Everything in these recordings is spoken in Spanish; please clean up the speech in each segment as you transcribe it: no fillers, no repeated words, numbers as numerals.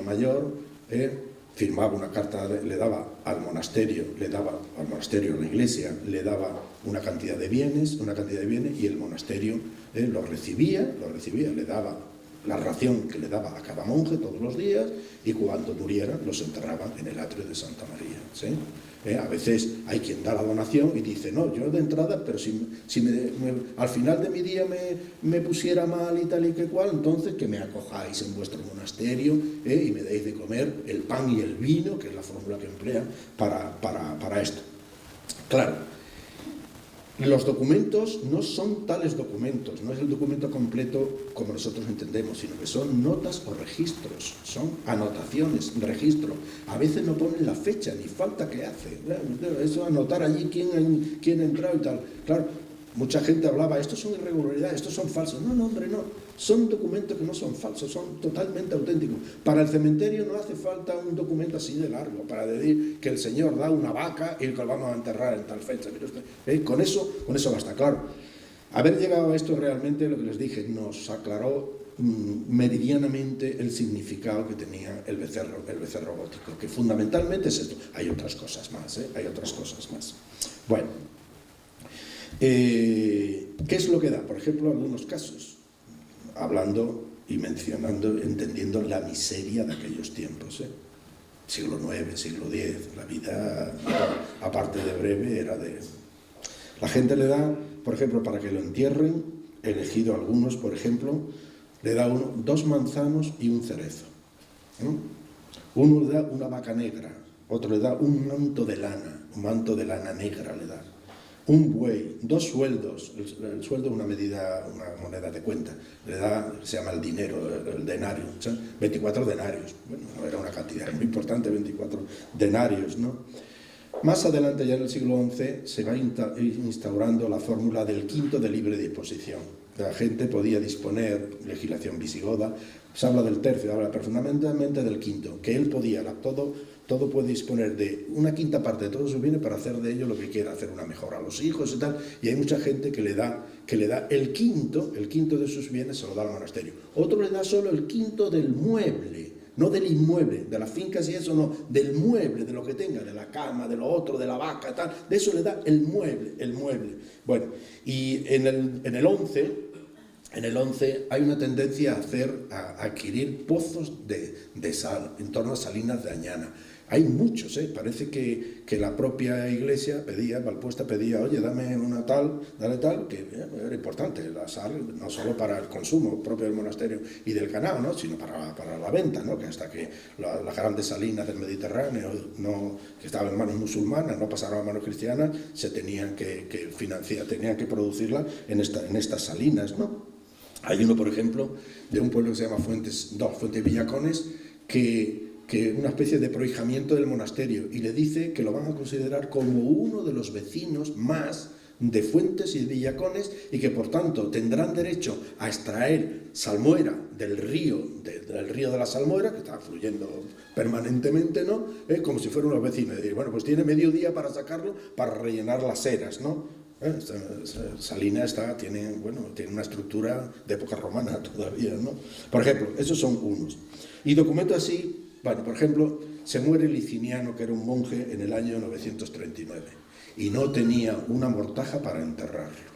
mayor, firmaba una carta, le daba al monasterio, a la iglesia, le daba una cantidad de bienes, y el monasterio lo recibía, le daba la ración que le daba a cada monje todos los días, y cuando murieran los enterraban en el atrio de Santa María, ¿sí? A veces hay quien da la donación y dice, no, yo de entrada, pero si al final de mi día me pusiera mal y tal y que cual, entonces que me acojáis en vuestro monasterio y me deis de comer el pan y el vino, que es la fórmula que emplean para esto. Claro, los documentos no son tales documentos, no es el documento completo como nosotros entendemos, sino que son notas o registros, son anotaciones, registro. A veces no ponen la fecha, ni falta que hace. Eso, anotar allí quién ha entrado y tal. Claro, mucha gente hablaba, estos son irregularidades, estos son falsos. No, hombre, no. Son documentos que no son falsos, son totalmente auténticos. Para el cementerio no hace falta un documento así de largo, para decir que el Señor da una vaca y que lo vamos a enterrar en tal fecha. Con eso basta, claro. Haber llegado a esto realmente, lo que les dije, nos aclaró meridianamente el significado que tenía el becerro gótico, que fundamentalmente es esto. Hay otras cosas más, Bueno, ¿qué es lo que da? Por ejemplo, algunos casos, hablando y mencionando, entendiendo la miseria de aquellos tiempos, siglo IX, siglo X, la vida, aparte de breve, era de... La gente le da, por ejemplo, para que lo entierren, he elegido algunos, por ejemplo, le da uno 2 manzanos y un cerezo. Uno le da una vaca negra, otro le da un manto de lana negra le da. Un buey, 2 sueldos, el sueldo es una moneda de cuenta, le da, se llama el dinero, el denario, 24 denarios, bueno, no era una cantidad muy importante, 24 denarios, ¿no? Más adelante, ya en el siglo XI, se va instaurando la fórmula del quinto de libre disposición. La gente podía disponer, legislación visigoda, se habla del tercio, habla fundamentalmente del quinto, que él podía, todo puede disponer de una quinta parte de todos sus bienes para hacer de ello lo que quiera, hacer una mejora a los hijos y tal, y hay mucha gente que le da el quinto de sus bienes, se lo da al monasterio. Otro le da solo el quinto del mueble, no del inmueble, de las fincas y eso, no, del mueble, de lo que tenga, de la cama, de lo otro, de la vaca, tal, de eso le da el mueble. Bueno, y en el 11 hay una tendencia a adquirir pozos de sal en torno a Salinas de Añana. Hay muchos, parece que la propia iglesia Valpuesta pedía, oye, dame una tal, que era importante, la sal, no solo para el consumo propio del monasterio y del ganado, ¿no?, sino para la venta, ¿no?, que hasta que las grandes salinas del Mediterráneo, que estaban en manos musulmanas, no pasaron a manos cristianas, se tenían que financiar, tenían que producirla en estas salinas, ¿no? Hay uno, por ejemplo, de un pueblo que se llama Fuente Villacones, que una especie de prohijamiento del monasterio, y le dice que lo van a considerar como uno de los vecinos más de Fuentes y de Villacones, y que por tanto tendrán derecho a extraer salmuera del río de la Salmuera, que está fluyendo permanentemente, ¿no?, como si fueran unos vecinos. Y bueno, pues tiene medio día para sacarlo, para rellenar las eras, ¿no? Salina tiene una estructura de época romana todavía, ¿no? Por ejemplo, esos son unos. Y documentos así, bueno, por ejemplo, se muere Liciniano, que era un monje, en el año 939, y no tenía una mortaja para enterrarlo.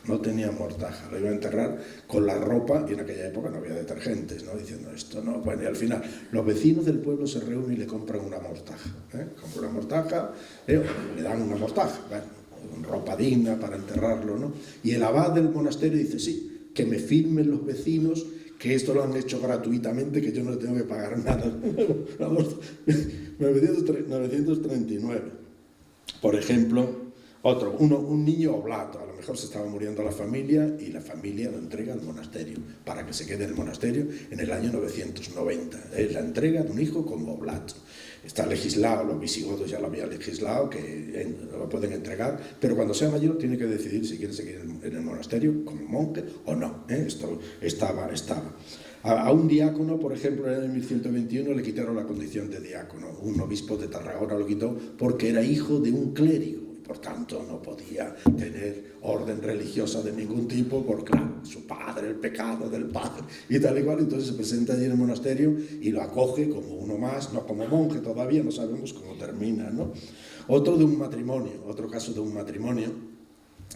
No tenía mortaja, lo iba a enterrar con la ropa, y en aquella época no había detergentes, ¿no?, diciendo esto, ¿no? Bueno, y al final los vecinos del pueblo se reúnen y le compran una mortaja, compran una mortaja, le dan una mortaja, bueno, ropa digna para enterrarlo, ¿no? Y el abad del monasterio dice, sí, que me firmen los vecinos que esto lo han hecho gratuitamente, que yo no le tengo que pagar nada. 939. Por ejemplo, un niño oblato, a lo mejor se estaba muriendo la familia y la familia lo entrega al monasterio para que se quede en el monasterio en el año 990. Es la entrega de un hijo como oblato. Está legislado, los visigodos ya lo habían legislado, que lo pueden entregar, pero cuando sea mayor tiene que decidir si quiere seguir en el monasterio como monje o no. Esto estaba. A un diácono, por ejemplo, en el 1121 le quitaron la condición de diácono. Un obispo de Tarragona lo quitó porque era hijo de un clérigo. por tanto no podía tener orden religiosa de ningún tipo, porque claro, su padre, el pecado del padre y tal y cual. Entonces se presenta allí en el monasterio y lo acoge como uno más, no como monje todavía, no sabemos cómo termina, ¿no? Otro caso de un matrimonio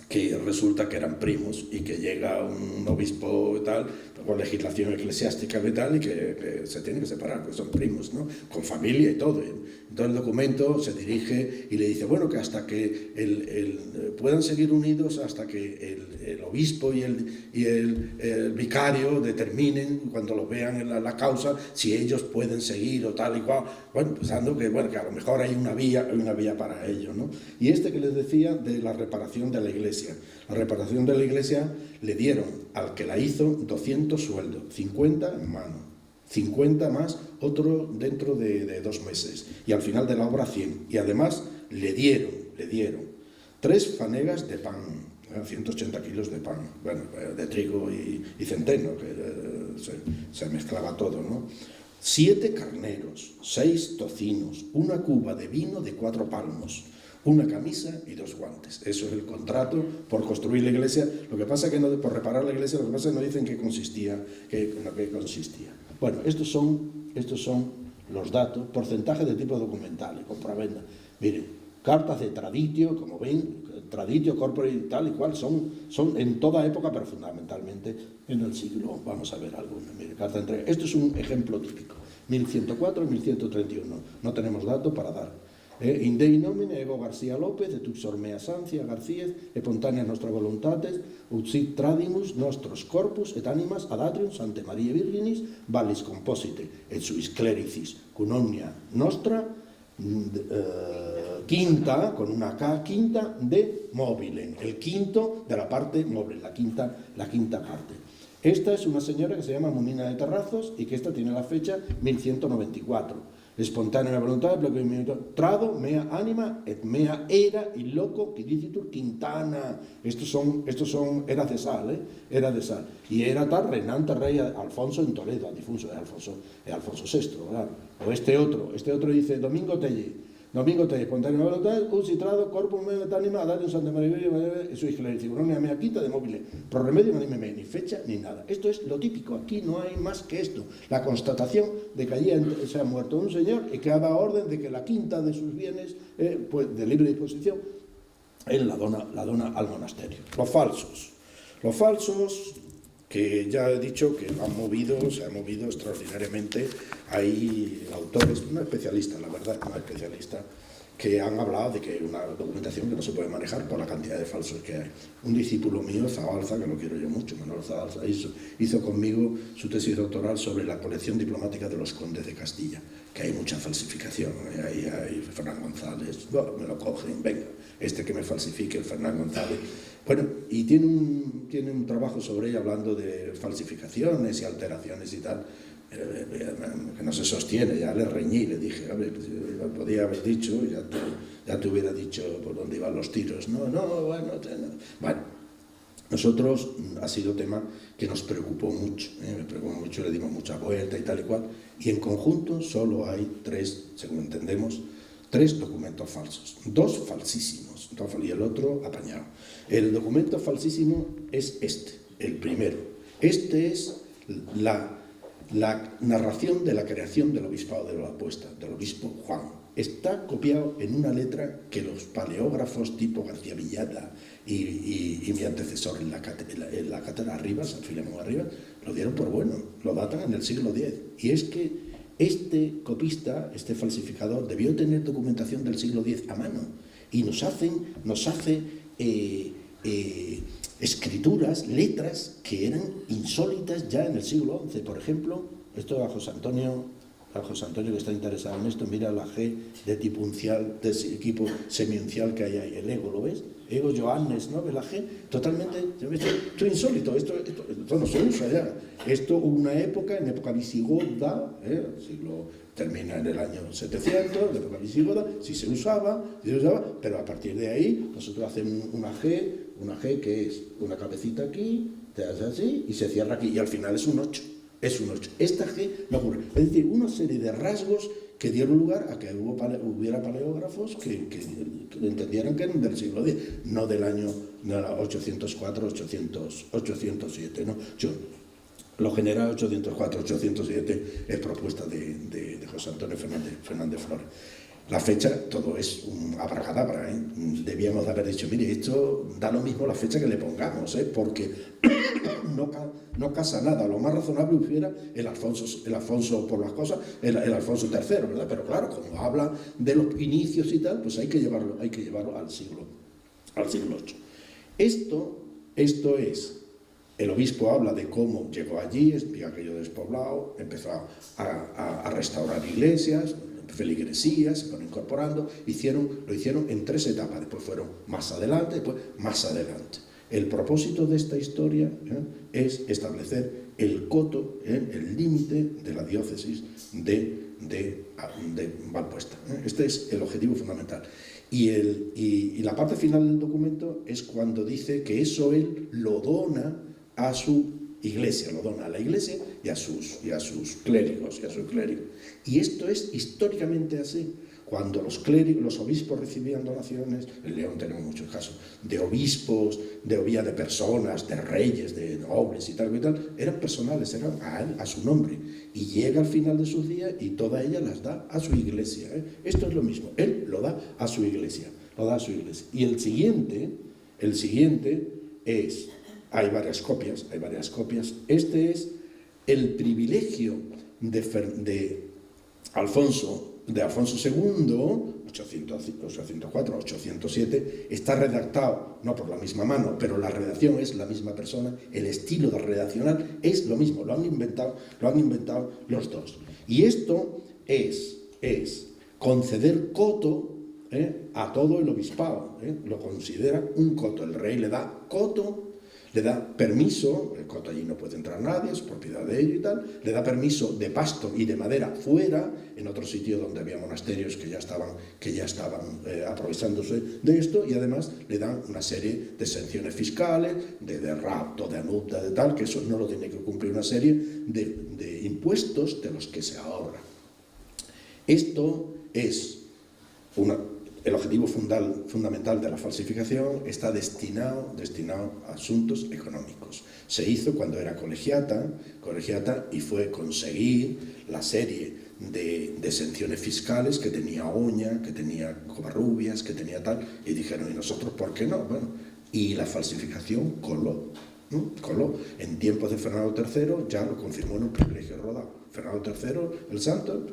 que resulta que eran primos y que llega un obispo y tal, con legislación eclesiástica y tal, y que se tienen que separar, porque son primos, ¿no? Con familia y todo. Entonces el documento se dirige y le dice, bueno, que hasta que puedan seguir unidos, hasta que el obispo y el vicario determinen, cuando lo vean en la causa, si ellos pueden seguir o tal y cual. Bueno, pensando que a lo mejor hay una vía para ello, ¿no? Y que les decía de la reparación de la iglesia. La reparación de la iglesia le dieron al que la hizo 200 sueldos, 50 en mano, 50 más otro dentro de 2 meses, y al final de la obra 100. Y además le dieron 3 fanegas de pan, 180 kilos de pan, bueno, de trigo y centeno, que se mezclaba todo, ¿no? 7 carneros, 6 tocinos, una cuba de vino de 4 palmos, una camisa y 2 guantes. Eso es el contrato por construir la iglesia. Lo que pasa es que por reparar la iglesia, lo que pasa es que no dicen qué consistía. Bueno, estos son los datos, porcentaje de tipo documental, compraventa. Miren, cartas de traditio, como ven, traditio, corporate y tal y cual, son en toda época, pero fundamentalmente en el siglo, vamos a ver alguna. Miren, carta de entrega. Esto es un ejemplo típico, 1104 y 1131. No tenemos datos para dar. In Dei nomine ego García López, et uxor mea Sancia García, espontáneas nostra voluntates, ut sit tradimus nostros corpus et animas ad atrium Sante Maria Virginis, valis composite, et suis clericis, cum omnia nostra, quinta, con una K, quinta de móvil, el quinto de la parte móvil, la quinta parte. Esta es una señora que se llama Munina de Terrazos y que esta tiene la fecha 1194. Espontánea voluntad, trado, mea anima, et mea era il loco que dicitur Quintana. Estos son era de sal, era de sal. Y era tal reinante rey Alfonso en Toledo, difunso de Alfonso VI, claro. O este otro dice Domingo Telle, espontánea voluntad, usitrado, corpus mea et anima, ad Santa María, eso es clericidad, mea quinta de móviles, pro remedio, ni fecha, ni nada. Esto es lo típico, aquí no hay más que esto. La constatación de que allí se ha muerto un señor y que ha dado orden de que la quinta de sus bienes, pues de libre disposición, él la dona al monasterio. Los falsos, que ya he dicho que se ha movido extraordinariamente. Hay autores, no especialistas, la verdad, no especialistas, que han hablado de que hay una documentación que no se puede manejar por la cantidad de falsos que hay. Un discípulo mío, Zabalza, que lo quiero yo mucho, Manuel Zabalza, hizo conmigo su tesis doctoral sobre la colección diplomática de los condes de Castilla, que hay mucha falsificación. Ahí hay Fernán González, me lo cogen, venga, que me falsifique, el Fernán González. Bueno, y tiene un trabajo sobre ella hablando de falsificaciones y alteraciones y tal, que no se sostiene. Ya le reñí, le dije, a ver, podía haber dicho, ya te hubiera dicho por dónde iban los tiros. Bueno, nosotros ha sido tema que nos preocupó mucho, le dimos mucha vuelta y tal y cual, y en conjunto solo hay 3, según entendemos, 3 documentos falsos, 2 falsísimos, y el otro apañado. El documento falsísimo es el primero. Es la narración de la creación del obispado de la Apuesta, del obispo Juan. Está copiado en una letra que los paleógrafos tipo García Villada y mi antecesor en la cátedra Arribas, Filemón Arribas, lo dieron por bueno, lo datan en el siglo X. Y es que este copista, este falsificador, debió tener documentación del siglo X a mano y nos hace escrituras, letras que eran insólitas ya en el siglo XI. Por ejemplo, esto a José Antonio que está interesado en esto, mira la G de tipo uncial, de equipo semiuncial que hay ahí, el ego, ¿lo ves? Ego Johannes, ¿no? ¿Ves la G? Totalmente, esto es insólito, esto no se usa ya. Esto hubo una época, en época visigoda, el siglo termina en el año 700, la época visigoda, sí se usaba, pero a partir de ahí nosotros hacemos una G que es una cabecita aquí, te hace así y se cierra aquí, y al final es un 8. es un 8. Esta G no ocurre. Es decir, una serie de rasgos que dieron lugar a que hubiera paleógrafos que entendieran que eran del siglo X, no del año 804, 807. ¿No? Lo general 804, 807 es propuesta de José Antonio Fernández Flores. La fecha, todo es un abracadabra, ¿eh? Debíamos de haber dicho, mire, esto da lo mismo la fecha que le pongamos, ¿eh? Porque no casa nada. Lo más razonable hubiera el Alfonso por las cosas, el Alfonso III, ¿verdad? Pero claro, como habla de los inicios y tal, pues hay que llevarlo al siglo VIII. Esto es, el obispo habla de cómo llegó allí, explica aquello despoblado, empezó a restaurar iglesias, feligresías, se fueron incorporando, lo hicieron en 3 etapas, después fueron más adelante, después más adelante. El propósito de esta historia es establecer el coto, el límite de la diócesis de Valpuesta. Este es el objetivo fundamental. Y la parte final del documento es cuando dice que eso él lo dona a su iglesia, lo dona a la iglesia y a sus clérigos. Y esto es históricamente así. Cuando los obispos recibían donaciones, en León tenemos muchos casos, de obispos, de personas, de reyes, de nobles y tal, eran personales, eran a su nombre. Y llega al final de sus días y todas ellas las da a su iglesia. Esto es lo mismo, él lo da a su iglesia, Y el siguiente es, hay varias copias. Este es el privilegio de Alfonso II, 804, 807, está redactado, no por la misma mano, pero la redacción es la misma persona, el estilo de redaccional es lo mismo, lo han inventado los dos. Y esto es conceder coto a todo el obispado, lo considera un coto, el rey le da coto, le da permiso, el coto allí no puede entrar nadie, es propiedad de ellos y tal, le da permiso de pasto y de madera fuera, en otro sitio donde había monasterios que ya estaban aprovechándose de esto, y además le dan una serie de sanciones fiscales, de rapto, de anupta, de tal, que eso no lo tiene que cumplir, una serie de impuestos de los que se ahorra. Esto es el objetivo fundamental de la falsificación, está destinado a asuntos económicos. Se hizo cuando era colegiata y fue conseguir la serie de exenciones fiscales que tenía Oña, que tenía Covarrubias, que tenía tal, y dijeron, ¿y nosotros por qué no? Bueno, y la falsificación coló. En tiempos de Fernando III ya lo confirmó en un privilegio rodado. Fernando III, el santo,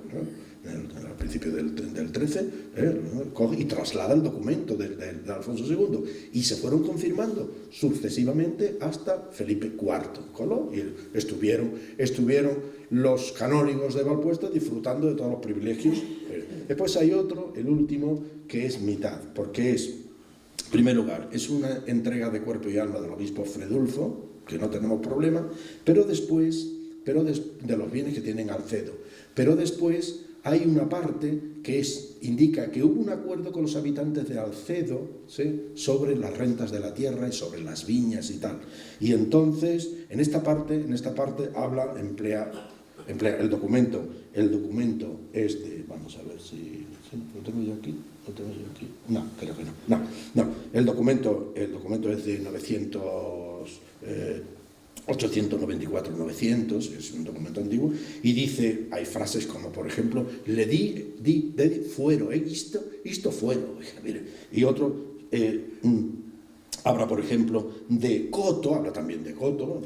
al principio del 13, coge y traslada el documento de Alfonso II, y se fueron confirmando sucesivamente hasta Felipe IV. Coló, y estuvieron los canónigos de Valpuesta disfrutando de todos los privilegios. Después hay otro, el último, que es mitad, porque es, en primer lugar, es una entrega de cuerpo y alma del obispo Fredulfo, que no tenemos problema, pero después, de los bienes que tienen Alcedo. Pero después hay una parte que indica que hubo un acuerdo con los habitantes de Alcedo, ¿sí?, sobre las rentas de la tierra y sobre las viñas y tal. Y entonces, en esta parte emplea el documento. El documento es de, vamos a ver si lo tengo yo aquí. No, creo que no. El documento es de 894-900, es un documento antiguo, y dice, hay frases como, por ejemplo, le di fuero, isto fuero, mire. Y otro, habla, por ejemplo, de coto, habla también de coto,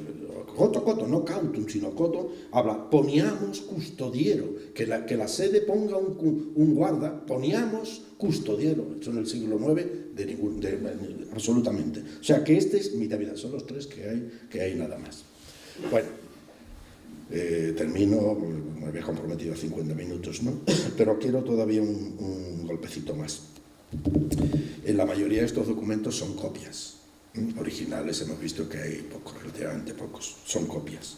no cautum, sino coto, habla, poniamos custodiero, que la sede ponga un guarda, poniamos custodiero, eso en el siglo IX, absolutamente. O sea, que este es mitad, son los tres que hay nada más. Bueno, termino, me había comprometido a 50 minutos, ¿no? Pero quiero todavía un golpecito más. En la mayoría de estos documentos son copias. Originales hemos visto que hay pocos, relativamente pocos, son copias,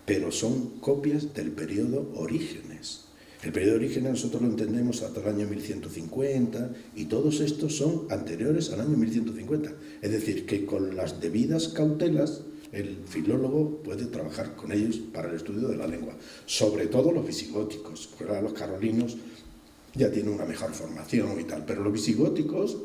pero son copias del periodo Orígenes. El periodo Orígenes nosotros lo entendemos hasta el año 1150, y todos estos son anteriores al año 1150, es decir, que con las debidas cautelas el filólogo puede trabajar con ellos para el estudio de la lengua, sobre todo los visigóticos, porque ahora los carolinos ya tienen una mejor formación y tal, pero los visigóticos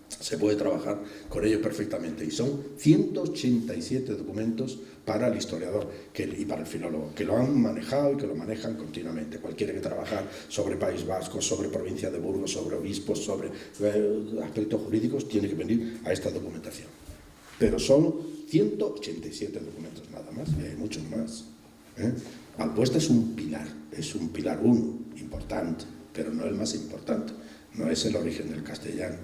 se puede trabajar con ellos perfectamente, y son 187 documentos para el historiador y para el filólogo, que lo han manejado y que lo manejan continuamente. Cualquiera que trabajar sobre País Vasco, sobre provincia de Burgos, sobre obispos, sobre aspectos jurídicos, tiene que venir a esta documentación. Pero son 187 documentos nada más, y hay muchos más. Valpuesta es un pilar uno, importante, pero no el más importante, no es el origen del castellano.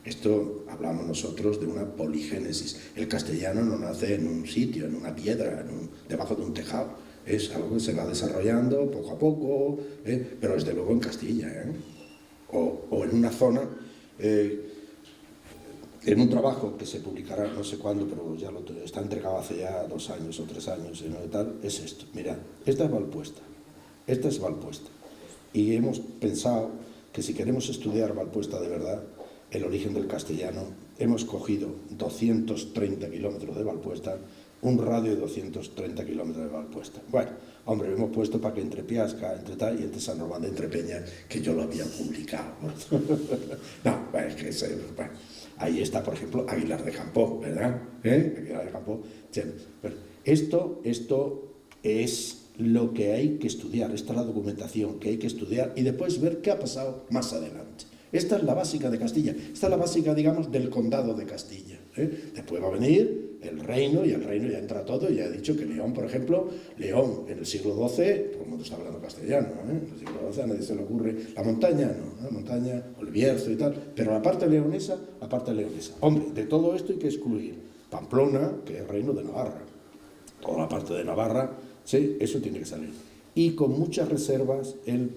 Esto hablamos nosotros de una poligénesis. El castellano no nace en un sitio, en una piedra, debajo de un tejado. Es algo que se va desarrollando poco a poco, pero desde luego en Castilla, o en una zona, en un trabajo que se publicará no sé cuándo, pero ya está entregado hace ya 2 años o 3 años, tal, es esto. Mirad, esta es Valpuesta, y hemos pensado que si queremos estudiar Valpuesta de verdad, el origen del castellano, hemos cogido 230 kilómetros de Valpuesta, un radio de 230 kilómetros de Valpuesta. Bueno, hombre, hemos puesto para que entre Piasca, entre tal, y entre San Román de Entrepeña, que yo lo había publicado. No, es que bueno, ahí está, por ejemplo, Aguilar de Campoo, ¿verdad? Aguilar de Campoo. Bueno, esto es lo que hay que estudiar, esta es la documentación que hay que estudiar y después ver qué ha pasado más adelante. Esta es la básica de Castilla, esta es la básica, digamos, del condado de Castilla. Después va a venir el reino, y el reino ya entra todo, y ya he dicho que León, por ejemplo, León en el siglo XII, todo el mundo está hablando castellano, en el siglo XII a nadie se le ocurre, la montaña, no, la montaña, o el Bierzo y tal, pero la parte leonesa, hombre, de todo esto hay que excluir Pamplona, que es el reino de Navarra, toda la parte de Navarra, sí, eso tiene que salir, y con muchas reservas el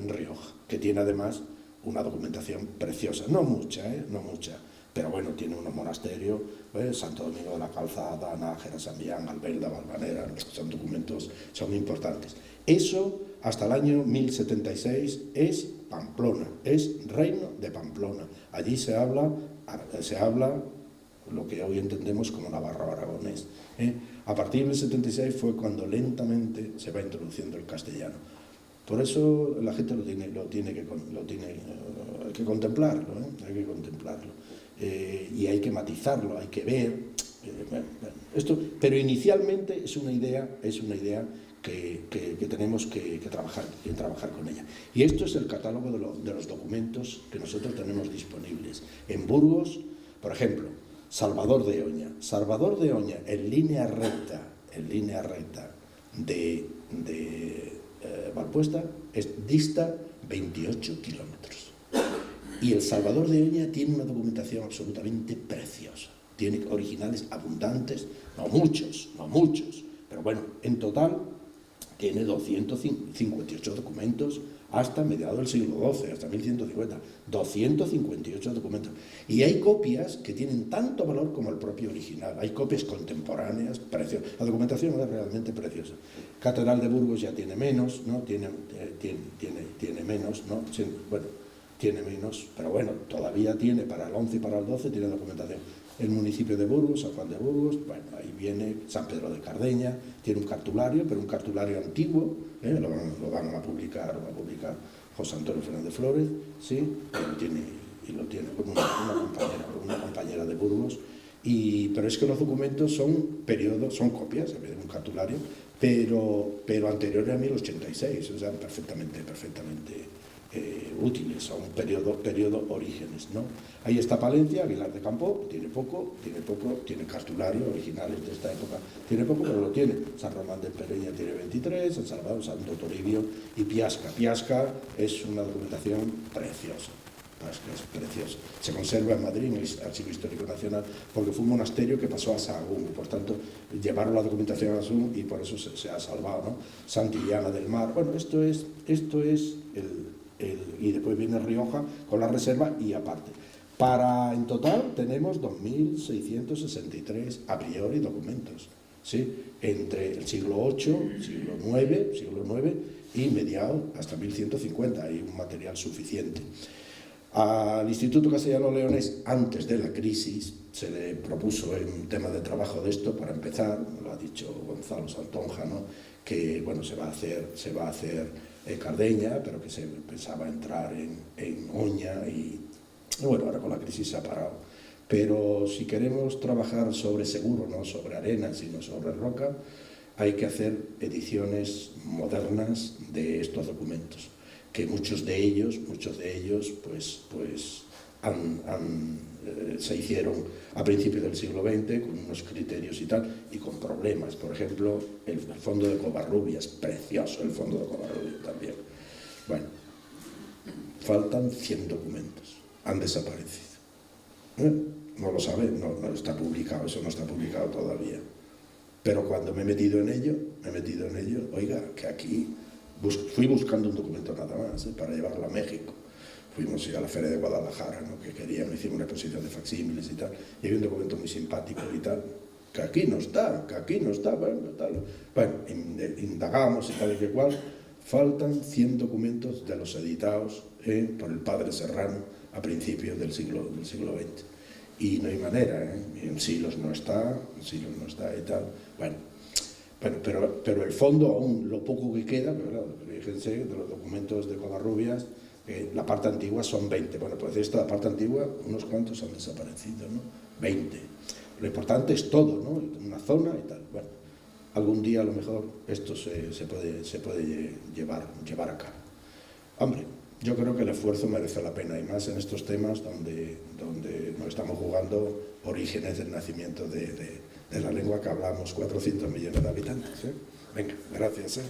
Rioja, que tiene además una documentación preciosa, no mucha, pero bueno, tiene unos monasterios, Santo Domingo de la Calzada, Nájera, San Millán, Albelda, Valvanera, son documentos, son importantes. Eso, hasta el año 1076, es Pamplona, es reino de Pamplona. Allí se habla lo que hoy entendemos como navarro-aragonés. A partir del 76 fue cuando lentamente se va introduciendo el castellano. Por eso la gente hay que contemplarlo, hay que contemplarlo. Y hay que matizarlo, hay que ver. Esto, pero inicialmente es una idea que tenemos que trabajar con ella. Y esto es el catálogo de los documentos que nosotros tenemos disponibles. En Burgos, por ejemplo, Salvador de Oña, en línea recta de Valpuesta, dista 28 kilómetros. Y el Salvador de Oña tiene una documentación absolutamente preciosa. Tiene originales abundantes, no muchos, pero bueno, en total tiene 258 documentos hasta mediados del siglo XII, hasta 1150, 258 documentos. Y hay copias que tienen tanto valor como el propio original, hay copias contemporáneas, preciosas. La documentación es realmente preciosa. Catedral de Burgos ya tiene menos, ¿no? Tiene menos, ¿no? Bueno, tiene menos, pero bueno, todavía tiene, para el 11 y para el 12 tiene documentación. El municipio de Burgos, San Juan de Burgos, bueno, ahí viene San Pedro de Cardeña, tiene un cartulario, pero un cartulario antiguo, lo van a publicar José Antonio Fernández Flores, ¿sí? Y lo tiene con una compañera de Burgos, pero es que los documentos son copias, de un cartulario, pero anteriores a 1086, o sea, perfectamente útiles, son periodo orígenes, ¿no? Ahí está Palencia, Aguilar de Campoo, tiene poco, tiene cartulario, originales de esta época, tiene poco, pero lo tiene. San Román de Pereña tiene 23, San Salvador, Santo Toribio y Piasca. Piasca es una documentación preciosa. Es preciosa. Se conserva en Madrid, en el Archivo Histórico Nacional, porque fue un monasterio que pasó a Sahagún, por tanto, llevaron la documentación a Sahagún y por eso se ha salvado, ¿no? Santillana del Mar, bueno, esto es y después viene Rioja con la reserva y aparte. En total tenemos 2.663 a priori documentos, ¿sí? Entre el siglo VIII, siglo IX y mediado hasta 1150, hay un material suficiente. Al Instituto Castellano Leonés, antes de la crisis, se le propuso un tema de trabajo de esto, para empezar, lo ha dicho Gonzalo Santonja, ¿no? Que bueno, se va a hacer Cardeña, pero que se pensaba entrar en Oña y bueno, ahora con la crisis se ha parado. Pero si queremos trabajar sobre seguro, no sobre arena, sino sobre roca, hay que hacer ediciones modernas de estos documentos, que muchos de ellos pues se hicieron a principios del siglo XX con unos criterios y tal, y con problemas. Por ejemplo, el fondo de Covarrubias, precioso el fondo de Covarrubias también. Bueno, faltan 100 documentos, han desaparecido. No lo saben, no está publicado, eso no está publicado todavía. Pero cuando me he metido en ello, oiga, que aquí fui buscando un documento nada más, para llevarlo a México. Fuimos a la Feria de Guadalajara, ¿no? Que queríamos, hicimos una exposición de facsímiles y tal, y había un documento muy simpático y tal, que aquí no está, bueno, tal. Bueno, indagamos y tal y que cual, faltan 100 documentos de los editados por el padre Serrano a principios del siglo XX. Y no hay manera, en Silos no está y tal. Bueno, pero el fondo aún, lo poco que queda, pero fíjense, de los documentos de Covarrubias, la parte antigua son 20. Bueno, pues de esta parte antigua, unos cuantos han desaparecido, ¿no? 20. Lo importante es todo, ¿no? Una zona y tal. Bueno, algún día a lo mejor esto se puede llevar a cabo. Hombre, yo creo que el esfuerzo merece la pena, y más en estos temas donde nos estamos jugando orígenes del nacimiento de la lengua que hablamos 400 millones de habitantes. Venga, gracias.